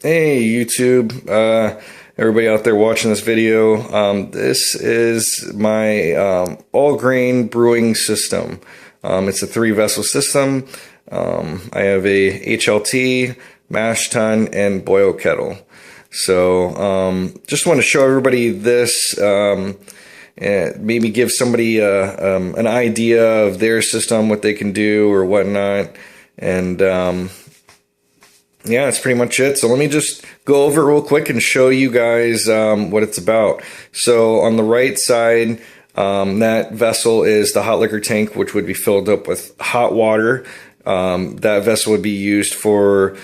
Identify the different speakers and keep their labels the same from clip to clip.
Speaker 1: Hey YouTube, everybody out there watching this video. This is my all grain brewing system. It's a 3-vessel system. I have a HLT, mash tun, and boil kettle. So just want to show everybody this, and maybe give somebody an idea of their system, what they can do or whatnot, and yeah, that's pretty much it. So let me just go over it real quick and show you guys what it's about. So on the right side, that vessel is the hot liquor tank, which would be filled up with hot water. That vessel would be used for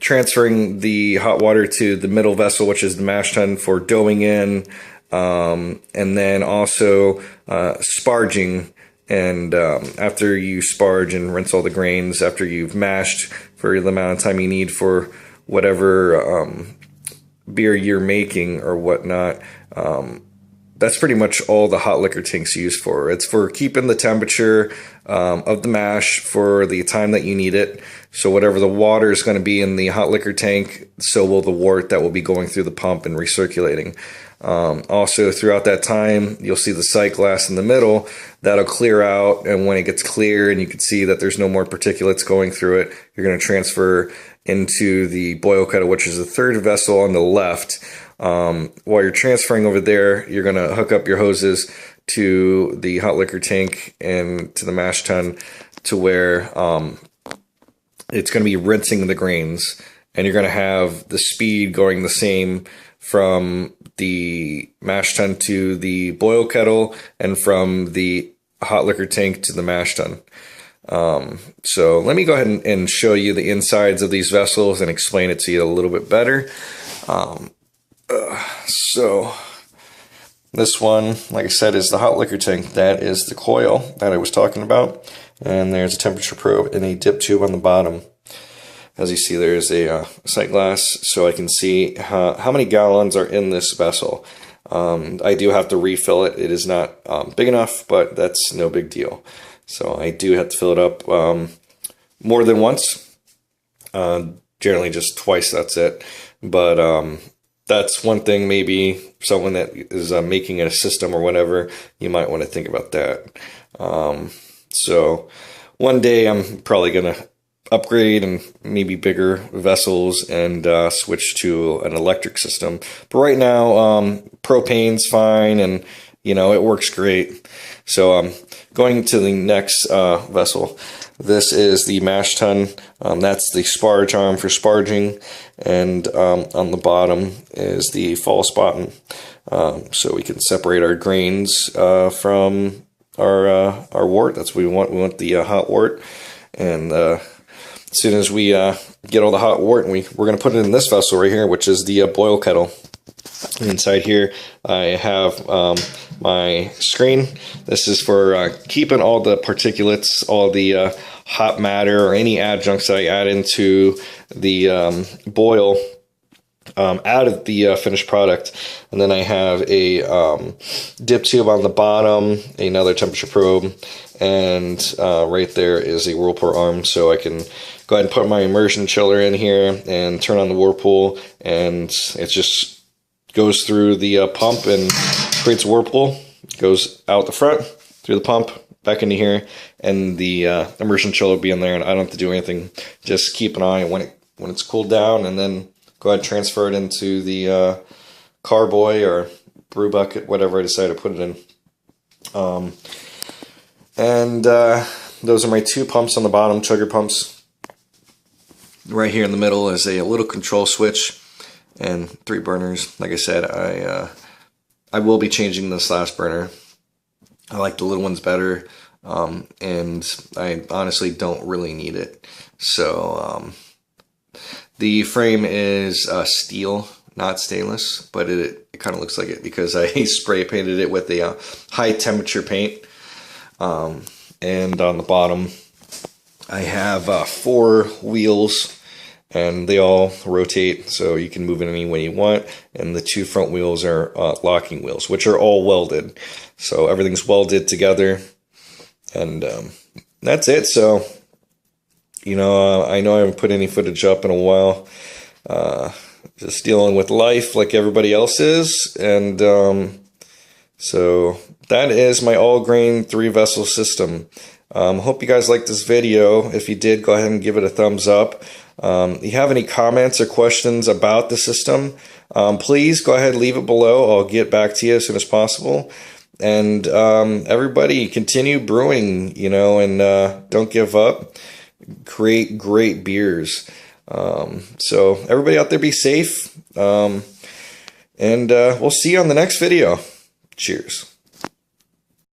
Speaker 1: transferring the hot water to the middle vessel, which is the mash tun, for doughing in, and then also sparging. And after you sparge and rinse all the grains, after you've mashed for the amount of time you need for whatever beer you're making or whatnot, that's pretty much all the hot liquor tank's used for. It's for keeping the temperature of the mash for the time that you need it. So whatever the water is going to be in the hot liquor tank, so will the wort that will be going through the pump and recirculating. Also, throughout that time, you'll see the sight glass in the middle. That'll clear out, and when it gets clear and you can see that there's no more particulates going through it, you're going to transfer into the boil kettle, which is the third vessel on the left. While you're transferring over there, you're going to hook up your hoses to the hot liquor tank and to the mash tun, to where it's going to be rinsing the grains, and you're going to have the speed going the same from the mash tun to the boil kettle, and from the hot liquor tank to the mash tun. So let me go ahead and show you the insides of these vessels and explain it to you a little bit better. So this one, like I said, is the hot liquor tank. That is the coil that I was talking about, and there's a temperature probe and a dip tube on the bottom. As you see, there's a sight glass, so I can see how many gallons are in this vessel. I do have to refill it. It is not big enough, but that's no big deal. So I do have to fill it up more than once. Generally just twice, that's it. But that's one thing, maybe someone that is making a system or whatever, you might want to think about that. So one day I'm probably going to upgrade and maybe bigger vessels and switch to an electric system. But right now, propane's fine, and it works great. So going to the next vessel. This is the mash tun. That's the sparge arm for sparging, and on the bottom is the fall spotting, so we can separate our grains from our wort. That's what we want. We want the hot wort, and as soon as we get all the hot wort, we're going to put it in this vessel right here, which is the boil kettle. Inside here, I have my screen. This is for keeping all the particulates, all the hot matter, or any adjuncts that I add into the boil out of the finished product. And then I have a dip tube on the bottom, another temperature probe, and right there is a whirlpool arm, so I can go ahead and put my immersion chiller in here and turn on the whirlpool, and it just goes through the pump and creates a whirlpool. Goes out the front, through the pump, back into here, and the immersion chiller will be in there, and I don't have to do anything. Just keep an eye when it's cooled down, and then go ahead and transfer it into the carboy or brew bucket, whatever I decide to put it in. Those are my 2 pumps on the bottom, chugger pumps. Right here in the middle is a little control switch and 3 burners. Like I said, I will be changing this last burner. I like the little ones better, and I honestly don't really need it. So the frame is steel, not stainless, but it kind of looks like it because I spray painted it with a high temperature paint. And on the bottom, I have 4 wheels, and they all rotate, so you can move it any way you want. And the 2 front wheels are locking wheels, which are all welded. So everything's welded together, and that's it. So You know, I know I haven't put any footage up in a while. Just dealing with life like everybody else is. And so that is my all-grain 3-vessel system. Hope you guys liked this video. If you did, go ahead and give it a thumbs up. If you have any comments or questions about the system, please go ahead and leave it below. I'll get back to you as soon as possible. And everybody, continue brewing, you know, and don't give up. Create great beers. So everybody out there, be safe. And we'll see you on the next video. Cheers.